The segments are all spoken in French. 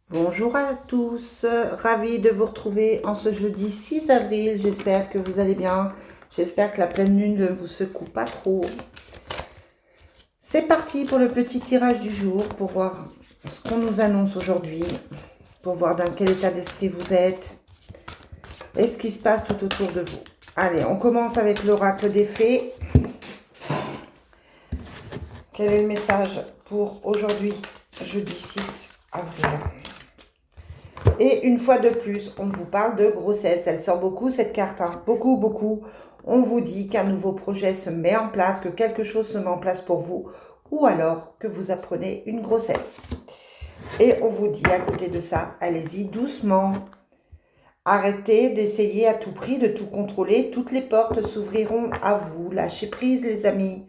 Bonjour à tous, ravie de vous retrouver en ce jeudi 6 avril. J'espère que vous allez bien. J'espère que la pleine lune ne vous secoue pas trop. C'est parti pour le petit tirage du jour pour voir ce qu'on nous annonce aujourd'hui, pour voir dans quel état d'esprit vous êtes et ce qui se passe tout autour de vous. Allez, on commence avec l'oracle des fées. Quel est le message pour aujourd'hui, jeudi 6 avril? Et une fois de plus, on vous parle de grossesse. Elle sort beaucoup cette carte, hein. Beaucoup, beaucoup. On vous dit qu'un nouveau projet se met en place, que quelque chose se met en place pour vous, ou alors que vous apprenez une grossesse. Et on vous dit à côté de ça, allez-y doucement. Arrêtez d'essayer à tout prix de tout contrôler. Toutes les portes s'ouvriront à vous. Lâchez prise, les amis.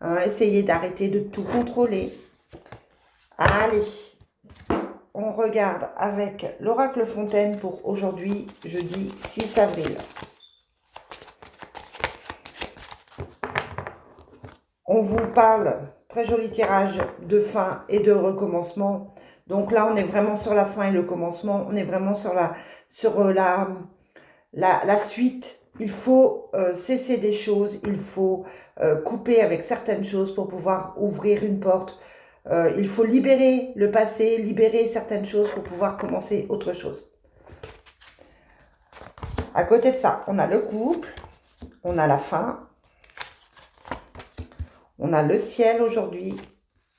Hein, essayez d'arrêter de tout contrôler. Allez. On regarde avec l'oracle Fontaine pour aujourd'hui, jeudi 6 avril. On vous parle, très joli tirage, de fin et de recommencement. Donc là, on est vraiment sur la fin et le commencement. On est vraiment sur la suite. Il faut cesser des choses. Il faut couper avec certaines choses pour pouvoir ouvrir une porte. Il faut libérer le passé, libérer certaines choses pour pouvoir commencer autre chose. À côté de ça, on a le couple, on a la fin, on a le ciel aujourd'hui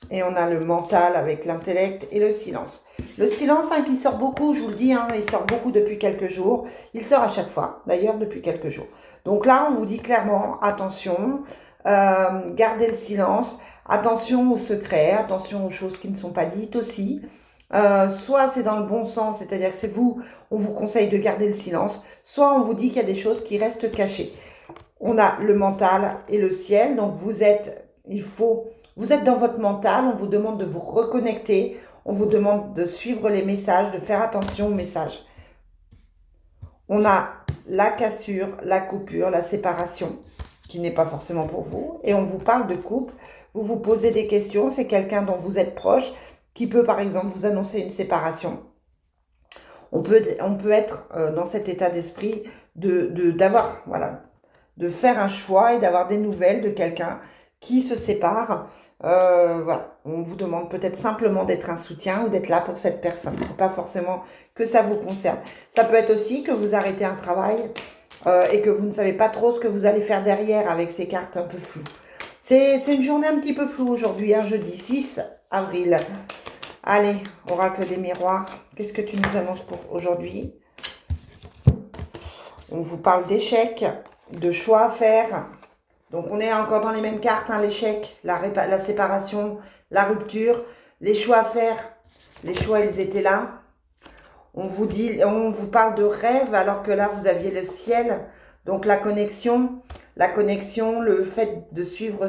et on a le mental avec l'intellect et le silence. Le silence hein, qui sort beaucoup, je vous le dis, hein, il sort beaucoup depuis quelques jours. Il sort à chaque fois, d'ailleurs depuis quelques jours. Donc là, on vous dit clairement, attention, gardez le silence, attention aux secrets, attention aux choses qui ne sont pas dites aussi. Soit c'est dans le bon sens, c'est-à-dire que c'est vous, on vous conseille de garder le silence, soit on vous dit qu'il y a des choses qui restent cachées. On a le mental et le ciel, donc vous êtes dans votre mental, on vous demande de vous reconnecter, on vous demande de suivre les messages, de faire attention aux messages. On a la cassure, la coupure, la séparation, qui n'est pas forcément pour vous, et on vous parle de couple, vous vous posez des questions, c'est quelqu'un dont vous êtes proche, qui peut par exemple vous annoncer une séparation. On peut être dans cet état d'esprit d'avoir, voilà, de faire un choix et d'avoir des nouvelles de quelqu'un qui se sépare. Voilà, on vous demande peut-être simplement d'être un soutien ou d'être là pour cette personne. C'est pas forcément que ça vous concerne. Ça peut être aussi que vous arrêtez un travail et que vous ne savez pas trop ce que vous allez faire derrière avec ces cartes un peu floues. C'est une journée un petit peu floue aujourd'hui, hein, jeudi 6 avril. Allez, oracle des miroirs, qu'est-ce que tu nous annonces pour aujourd'hui? On vous parle d'échecs, de choix à faire. Donc on est encore dans les mêmes cartes, hein, l'échec, la séparation, la rupture, les choix à faire. Les choix, ils étaient là. On vous parle de rêve alors que là, vous aviez le ciel. Donc la connexion, le fait de suivre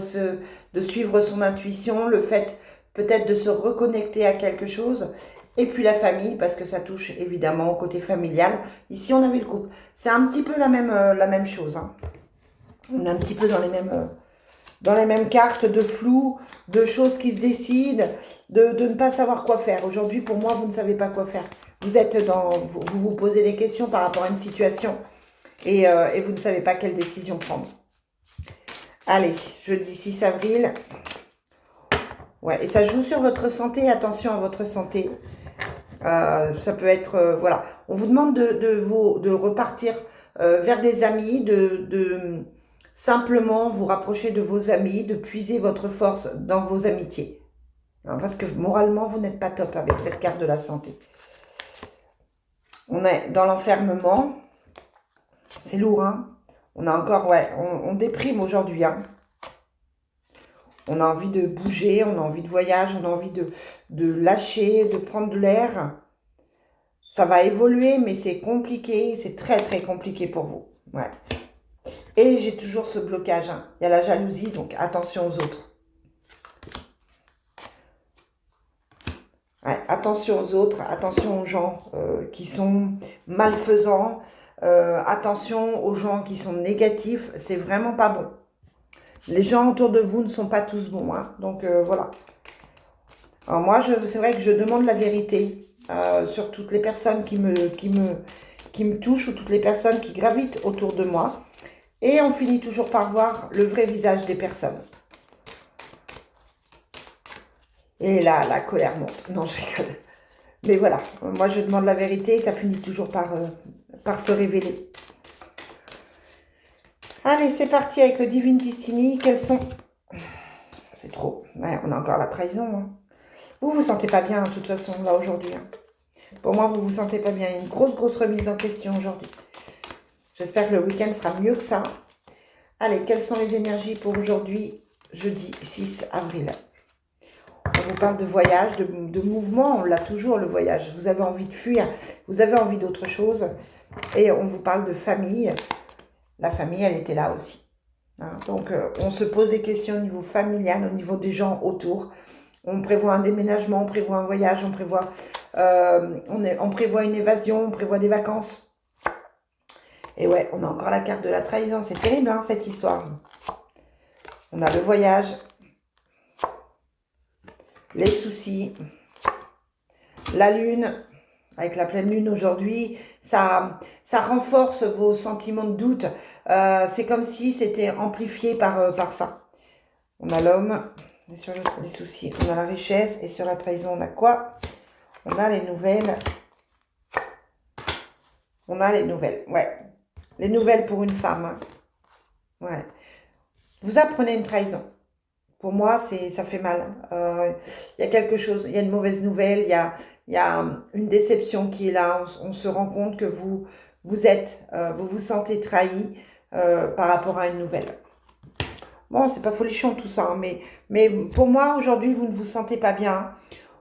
son intuition, le fait peut-être de se reconnecter à quelque chose. Et puis la famille, parce que ça touche évidemment au côté familial. Ici, on avait le couple. C'est un petit peu la même chose. Hein. On est un petit peu dans les mêmes cartes de flou, de choses qui se décident, de ne pas savoir quoi faire. Aujourd'hui, pour moi, vous ne savez pas quoi faire. Vous vous posez des questions par rapport à une situation et vous ne savez pas quelle décision prendre. Allez, jeudi 6 avril. Ouais, et ça joue sur votre santé. Attention à votre santé. Ça peut être, voilà. On vous demande de repartir vers des amis, de simplement vous rapprocher de vos amis, de puiser votre force dans vos amitiés. Hein, parce que moralement, vous n'êtes pas top avec cette carte de la santé. On est dans l'enfermement. C'est lourd, hein. On a encore, ouais, on déprime aujourd'hui, hein. On a envie de bouger, on a envie de voyage, on a envie de lâcher, de prendre de l'air. Ça va évoluer, mais c'est compliqué, c'est très très compliqué pour vous. Ouais. Et j'ai toujours ce blocage, hein. Il y a la jalousie, donc attention aux autres. Ouais, attention aux autres, attention aux gens qui sont malfaisants, attention aux gens qui sont négatifs, c'est vraiment pas bon. Les gens autour de vous ne sont pas tous bons, hein, donc voilà. Alors moi, c'est vrai que je demande la vérité sur toutes les personnes qui me touchent ou toutes les personnes qui gravitent autour de moi. Et on finit toujours par voir le vrai visage des personnes. Et là, la colère monte. Non, je rigole. Mais voilà, moi je demande la vérité et ça finit toujours par se révéler. Allez, c'est parti avec le Divine Destiny. Quels sont... C'est trop. Ouais, on a encore la trahison. Hein. Vous vous sentez pas bien, de toute façon, là, aujourd'hui. Hein. Pour moi, vous vous sentez pas bien. Il y a une grosse remise en question aujourd'hui. J'espère que le week-end sera mieux que ça. Allez, quelles sont les énergies pour aujourd'hui, jeudi 6 avril? On vous parle de voyage, de mouvement. On l'a toujours, le voyage. Vous avez envie de fuir. Vous avez envie d'autre chose. Et on vous parle de famille. La famille, elle était là aussi. Hein, donc, on se pose des questions au niveau familial, au niveau des gens autour. On prévoit un déménagement, on prévoit un voyage, on prévoit une évasion, on prévoit des vacances. Et ouais, on a encore la carte de la trahison. C'est terrible, hein, cette histoire. On a le voyage, les soucis, la lune, avec la pleine lune aujourd'hui, ça renforce vos sentiments de doute. C'est comme si c'était amplifié par ça. On a l'homme, et sur les soucis, on a la richesse, et sur la trahison, on a quoi? On a les nouvelles. On a les nouvelles, ouais. Les nouvelles pour une femme. Hein. Ouais. Vous apprenez une trahison. Pour moi, ça fait mal. Il y a quelque chose, il y a une mauvaise nouvelle, il y a une déception qui est là. On se rend compte que vous vous sentez trahi par rapport à une nouvelle. Bon, c'est pas folichon tout ça, hein, mais pour moi, aujourd'hui, vous ne vous sentez pas bien.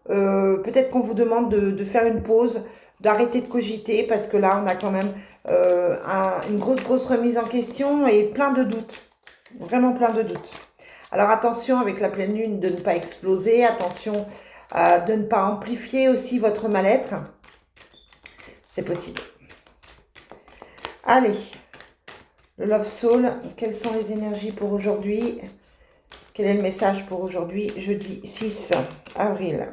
Peut-être qu'on vous demande de faire une pause, d'arrêter de cogiter, parce que là, on a quand même une grosse remise en question et plein de doutes. Vraiment plein de doutes. Alors attention avec la pleine lune de ne pas exploser, attention de ne pas amplifier aussi votre mal-être. C'est possible. Allez, le Love Soul, quelles sont les énergies pour aujourd'hui? Quel est le message pour aujourd'hui, jeudi 6 avril?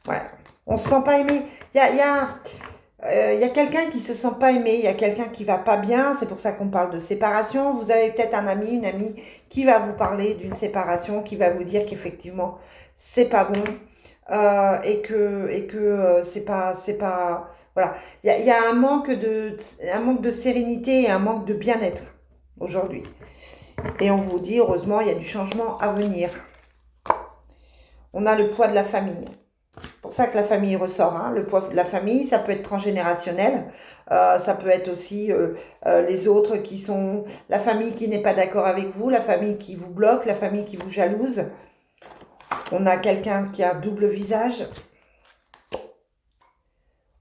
Ouais, on ne se sent pas aimé. Il y a quelqu'un qui ne se sent pas aimé, il y a quelqu'un qui ne va pas bien, c'est pour ça qu'on parle de séparation. Vous avez peut-être un ami, une amie qui va vous parler d'une séparation, qui va vous dire qu'effectivement, c'est pas bon et que c'est pas... Voilà, il y a un manque de sérénité et un manque de bien-être aujourd'hui. Et on vous dit, heureusement, il y a du changement à venir. On a le poids de la famille. C'est pour ça que la famille ressort. Hein. Le poids de la famille, ça peut être transgénérationnel. Ça peut être aussi les autres qui sont... La famille qui n'est pas d'accord avec vous, la famille qui vous bloque, la famille qui vous jalouse. On a quelqu'un qui a un double visage.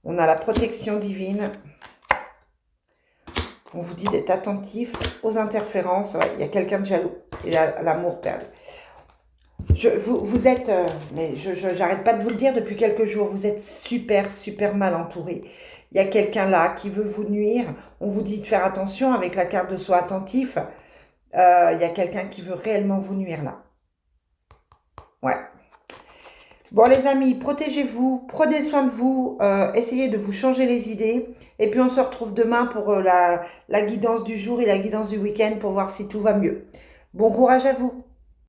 On a la protection divine. On vous dit d'être attentif aux interférences. Ouais, il y a quelqu'un de jaloux. Et l'amour perdu. Vous êtes, mais j'arrête pas de vous le dire depuis quelques jours, vous êtes super mal entouré. Il y a quelqu'un là qui veut vous nuire. On vous dit de faire attention avec la carte de soi attentif. Il y a quelqu'un qui veut réellement vous nuire là. Ouais. Bon les amis, protégez-vous, prenez soin de vous, essayez de vous changer les idées. Et puis on se retrouve demain pour la guidance du jour et la guidance du week-end pour voir si tout va mieux. Bon courage à vous.